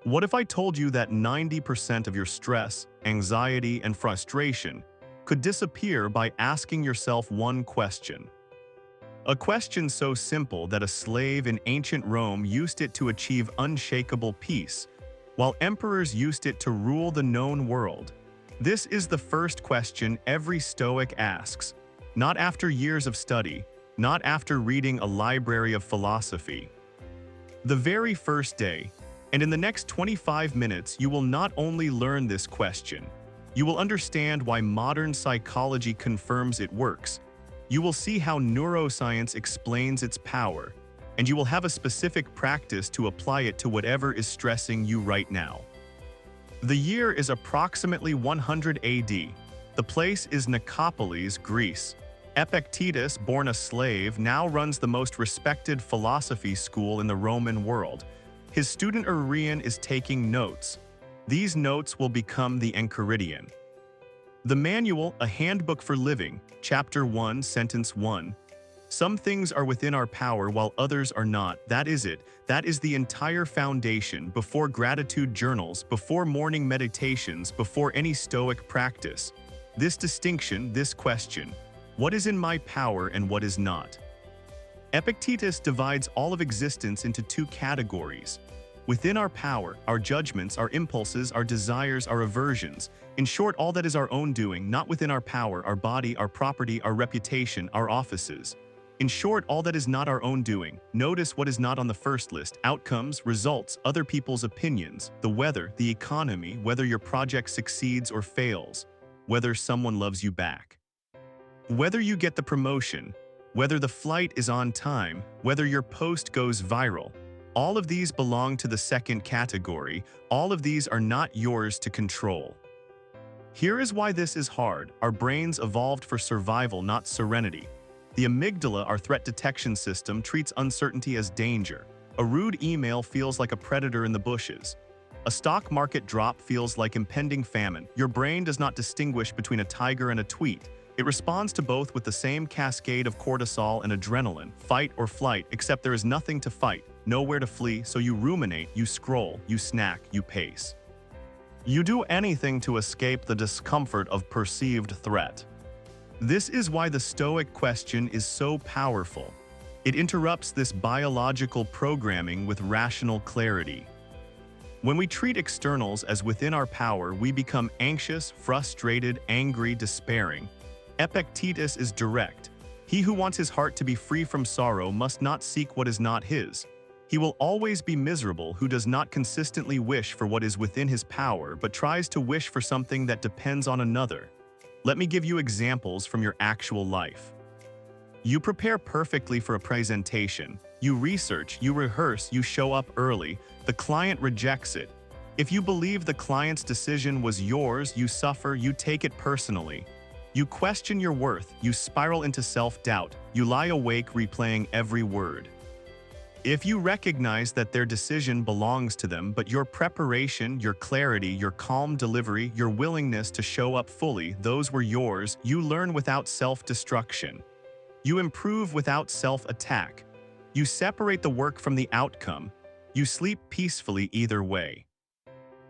What if I told you that 90% of your stress, anxiety, and frustration could disappear by asking yourself one question? A question so simple that a slave in ancient Rome used it to achieve unshakable peace, while emperors used it to rule the known world. This is the first question every Stoic asks, not after years of study, not after reading a library of philosophy. The very first day, and in the next 25 minutes, you will not only learn this question, you will understand why modern psychology confirms it works. You will see how neuroscience explains its power, and you will have a specific practice to apply it to whatever is stressing you right now. The year is approximately 100 AD. The place is Nicopolis, Greece. Epictetus, born a slave, now runs the most respected philosophy school in the Roman world. His student Aurelius is taking notes. These notes will become the Enchiridion. The manual, a handbook for living, chapter 1, sentence 1. Some things are within our power while others are not. That is it. That is the entire foundation before gratitude journals, before morning meditations, before any Stoic practice. This distinction, this question, what is in my power and what is not? Epictetus divides all of existence into two categories. Within our power, our judgments, our impulses, our desires, our aversions. In short, all that is our own doing, not within our power, our body, our property, our reputation, our offices. In short, all that is not our own doing. Notice what is not on the first list: outcomes, results, other people's opinions, the weather, the economy, whether your project succeeds or fails, whether someone loves you back, whether you get the promotion, whether the flight is on time, whether your post goes viral. All of these belong to the second category. All of these are not yours to control. Here is why this is hard. Our brains evolved for survival, not serenity. The amygdala, our threat detection system, treats uncertainty as danger. A rude email feels like a predator in the bushes. A stock market drop feels like impending famine. Your brain does not distinguish between a tiger and a tweet. It responds to both with the same cascade of cortisol and adrenaline, fight or flight, except there is nothing to fight, nowhere to flee, so you ruminate, you scroll, you snack, you pace. You do anything to escape the discomfort of perceived threat. This is why the Stoic question is so powerful. It interrupts this biological programming with rational clarity. When we treat externals as within our power, we become anxious, frustrated, angry, despairing. Epictetus is direct. He who wants his heart to be free from sorrow must not seek what is not his. He will always be miserable who does not consistently wish for what is within his power, but tries to wish for something that depends on another. Let me give you examples from your actual life. You prepare perfectly for a presentation. You research, you rehearse, you show up early. The client rejects it. If you believe the client's decision was yours, you suffer, you take it personally. You question your worth, you spiral into self-doubt, you lie awake replaying every word. If you recognize that their decision belongs to them, but your preparation, your clarity, your calm delivery, your willingness to show up fully, those were yours, you learn without self-destruction. You improve without self-attack. You separate the work from the outcome. You sleep peacefully either way.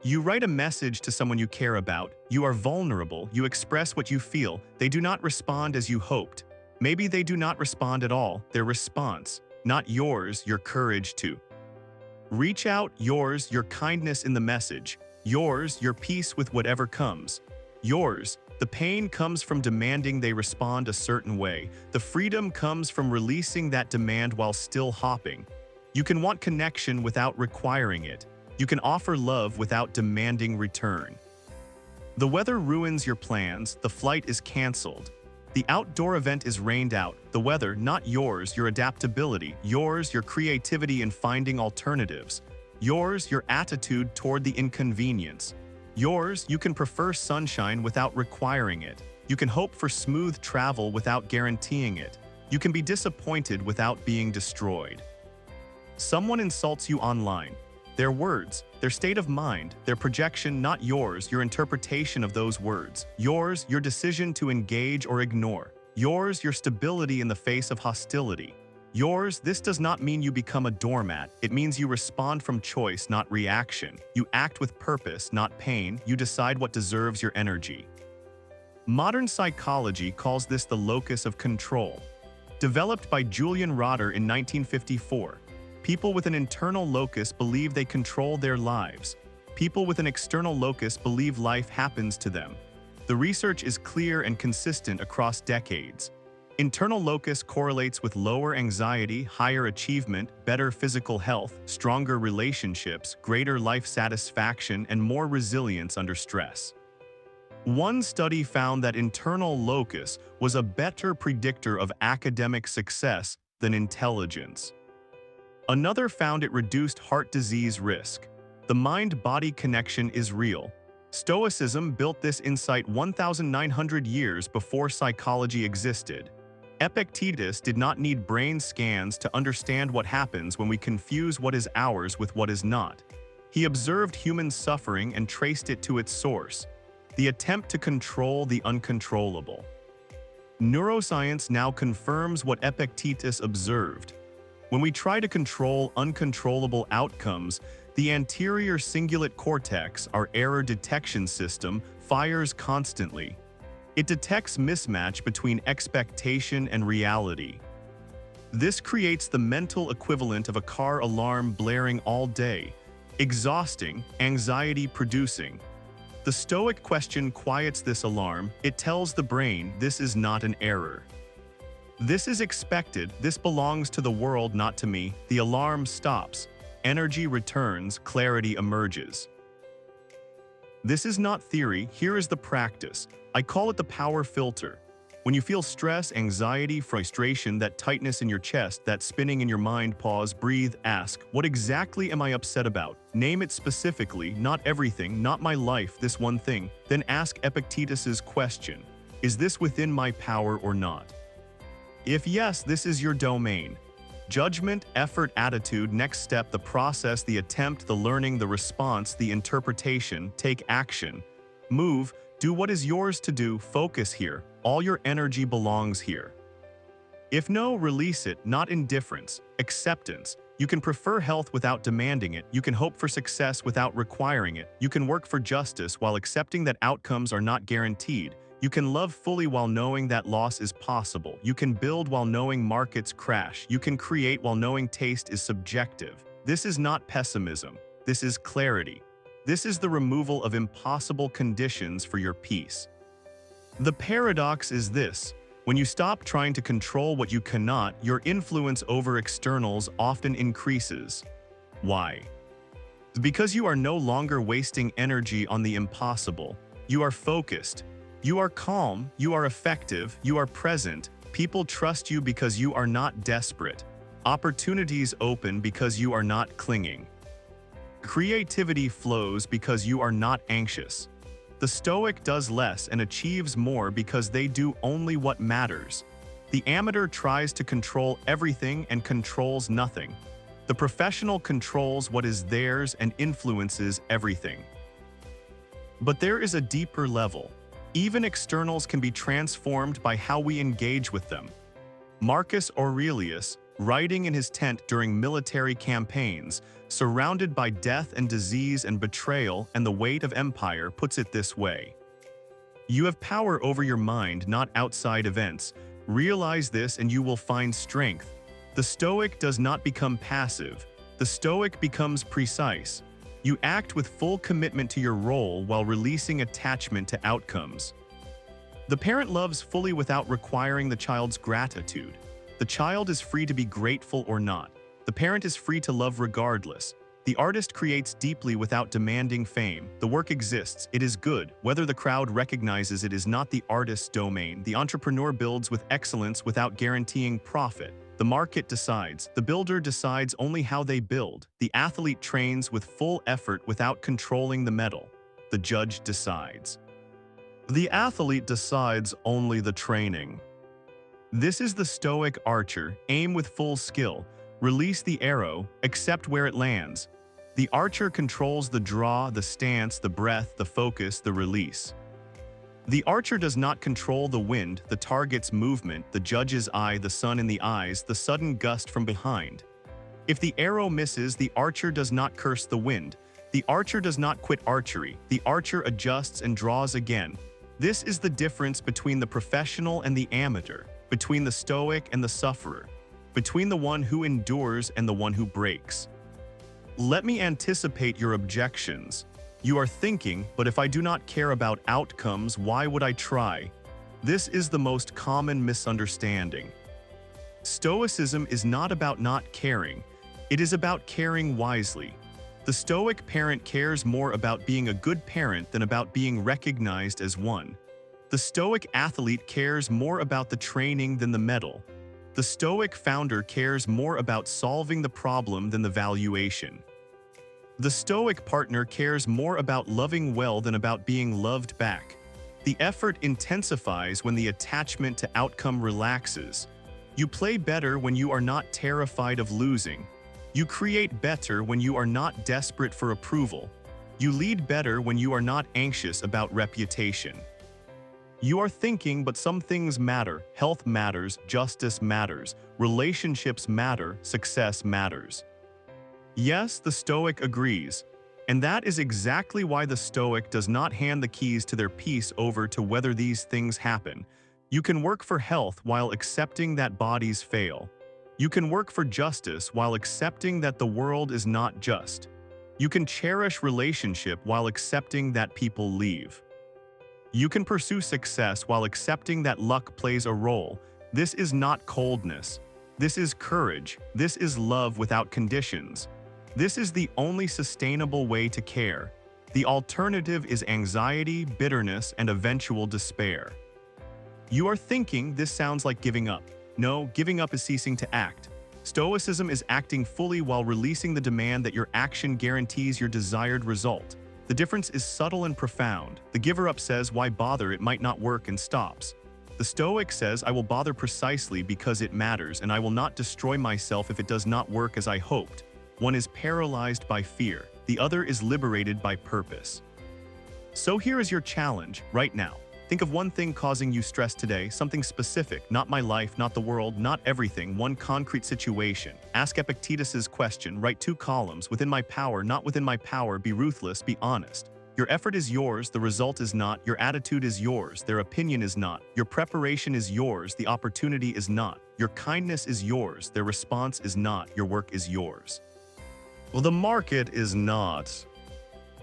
You write a message to someone you care about. You are vulnerable. You express what you feel. They do not respond as you hoped. Maybe they do not respond at all. Their response, not yours, your courage to reach out, yours, your kindness in the message, yours, your peace with whatever comes, yours. The pain comes from demanding they respond a certain way. The freedom comes from releasing that demand while still hopping. You can want connection without requiring it. You can offer love without demanding return. The weather ruins your plans, the flight is canceled. The outdoor event is rained out. The weather, not yours, your adaptability, yours, your creativity in finding alternatives, yours, your attitude toward the inconvenience. Yours, you can prefer sunshine without requiring it. You can hope for smooth travel without guaranteeing it. You can be disappointed without being destroyed. Someone insults you online. Their words, their state of mind, their projection, not yours, your interpretation of those words. Yours, your decision to engage or ignore. Yours, your stability in the face of hostility. Yours, this does not mean you become a doormat. It means you respond from choice, not reaction. You act with purpose, not pain. You decide what deserves your energy. Modern psychology calls this the locus of control. Developed by Julian in 1954, people with an internal locus believe they control their lives. People with an external locus believe life happens to them. The research is clear and consistent across decades. Internal locus correlates with lower anxiety, higher achievement, better physical health, stronger relationships, greater life satisfaction, and more resilience under stress. One study found that internal locus was a better predictor of academic success than intelligence. Another found it reduced heart disease risk. The mind-body connection is real. Stoicism built this insight 1,900 years before psychology existed. Epictetus did not need brain scans to understand what happens when we confuse what is ours with what is not. He observed human suffering and traced it to its source, the attempt to control the uncontrollable. Neuroscience now confirms what Epictetus observed. When we try to control uncontrollable outcomes, the anterior cingulate cortex, our error detection system, fires constantly. It detects mismatch between expectation and reality. This creates the mental equivalent of a car alarm blaring all day, exhausting, anxiety-producing. The Stoic question quiets this alarm. It tells the brain this is not an error. This is expected, this belongs to the world, not to me. The alarm stops. Energy returns, clarity emerges. This is not theory, here is the practice. I call it the power filter. When you feel stress, anxiety, frustration, that tightness in your chest, that spinning in your mind, pause, breathe, ask, what exactly am I upset about? Name it specifically, not everything, not my life, this one thing. Then ask Epictetus's question, is this within my power or not? If yes, this is your domain. Judgment, effort, attitude, next step, the process, the attempt, the learning, the response, the interpretation, take action. Move, do what is yours to do, focus here. All your energy belongs here. If no, release it, not indifference, acceptance. You can prefer health without demanding it. You can hope for success without requiring it. You can work for justice while accepting that outcomes are not guaranteed. You can love fully while knowing that loss is possible. You can build while knowing markets crash. You can create while knowing taste is subjective. This is not pessimism. This is clarity. This is the removal of impossible conditions for your peace. The paradox is this: when you stop trying to control what you cannot, your influence over externals often increases. Why? Because you are no longer wasting energy on the impossible. You are focused. You are calm, you are effective, you are present. People trust you because you are not desperate. Opportunities open because you are not clinging. Creativity flows because you are not anxious. The Stoic does less and achieves more because they do only what matters. The amateur tries to control everything and controls nothing. The professional controls what is theirs and influences everything. But there is a deeper level. Even externals can be transformed by how we engage with them. Marcus Aurelius, writing in his tent during military campaigns, surrounded by death and disease and betrayal and the weight of empire, puts it this way: you have power over your mind, not outside events. Realize this and you will find strength. The Stoic does not become passive. The Stoic becomes precise. You act with full commitment to your role while releasing attachment to outcomes. The parent loves fully without requiring the child's gratitude. The child is free to be grateful or not. The parent is free to love regardless. The artist creates deeply without demanding fame. The work exists, it is good. Whether the crowd recognizes it is not the artist's domain. The entrepreneur builds with excellence without guaranteeing profit. The market decides. The builder decides only how they build. The athlete trains with full effort without controlling the metal. The judge decides. The athlete decides only the training. This is the Stoic archer. Aim with full skill. Release the arrow, accept where it lands. The archer controls the draw, the stance, the breath, the focus, the release. The archer does not control the wind, the target's movement, the judge's eye, the sun in the eyes, the sudden gust from behind. If the arrow misses, the archer does not curse the wind. The archer does not quit archery. The archer adjusts and draws again. This is the difference between the professional and the amateur, between the stoic and the sufferer, between the one who endures and the one who breaks. Let me anticipate your objections. You are thinking, but if I do not care about outcomes, why would I try? This is the most common misunderstanding. Stoicism is not about not caring. It is about caring wisely. The Stoic parent cares more about being a good parent than about being recognized as one. The Stoic athlete cares more about the training than the medal. The Stoic founder cares more about solving the problem than the valuation. The Stoic partner cares more about loving well than about being loved back. The effort intensifies when the attachment to outcome relaxes. You play better when you are not terrified of losing. You create better when you are not desperate for approval. You lead better when you are not anxious about reputation. You are thinking, but some things matter. Health matters, justice matters, relationships matter, success matters. Yes, the Stoic agrees. And that is exactly why the Stoic does not hand the keys to their peace over to whether these things happen. You can work for health while accepting that bodies fail. You can work for justice while accepting that the world is not just. You can cherish relationship while accepting that people leave. You can pursue success while accepting that luck plays a role. This is not coldness. This is courage. This is love without conditions. This is the only sustainable way to care. The alternative is anxiety, bitterness, and eventual despair. You are thinking this sounds like giving up. No, giving up is ceasing to act. Stoicism is acting fully while releasing the demand that your action guarantees your desired result. The difference is subtle and profound. The giver-up says, why bother, it might not work, and stops. The Stoic says, I will bother precisely because it matters, and I will not destroy myself if it does not work as I hoped. One is paralyzed by fear. The other is liberated by purpose. So here is your challenge right now. Think of one thing causing you stress today, something specific, not my life, not the world, not everything, one concrete situation. Ask Epictetus's question, write 2 columns, within my power, not within my power, be ruthless, be honest. Your effort is yours, the result is not, your attitude is yours, their opinion is not, your preparation is yours, the opportunity is not, your kindness is yours, their response is not, your work is yours. Well, the market is not.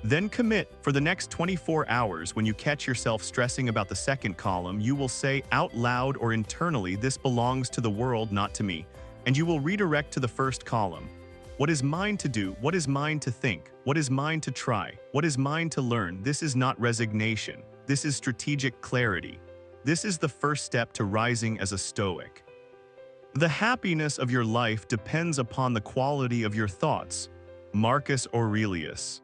Then commit. For the next 24 hours, when you catch yourself stressing about the second column, you will say out loud or internally, this belongs to the world, not to me. And you will redirect to the first column. What is mine to do? What is mine to think? What is mine to try? What is mine to learn? This is not resignation. This is strategic clarity. This is the first step to rising as a Stoic. The happiness of your life depends upon the quality of your thoughts. Marcus Aurelius.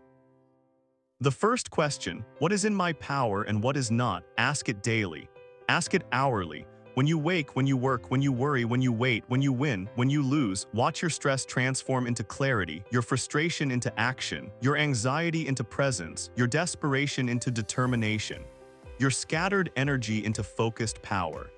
The first question, what is in my power and what is not? Ask it daily. Ask it hourly. When you wake, when you work, when you worry, when you wait, when you win, when you lose, watch your stress transform into clarity, your frustration into action, your anxiety into presence, your desperation into determination, your scattered energy into focused power.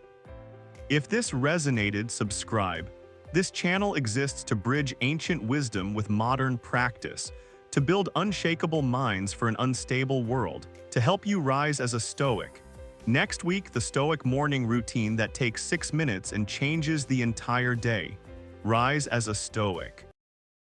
If this resonated, subscribe. This channel exists to bridge ancient wisdom with modern practice, to build unshakable minds for an unstable world, to help you rise as a Stoic. Next week, the Stoic morning routine that takes 6 minutes and changes the entire day. Rise as a Stoic.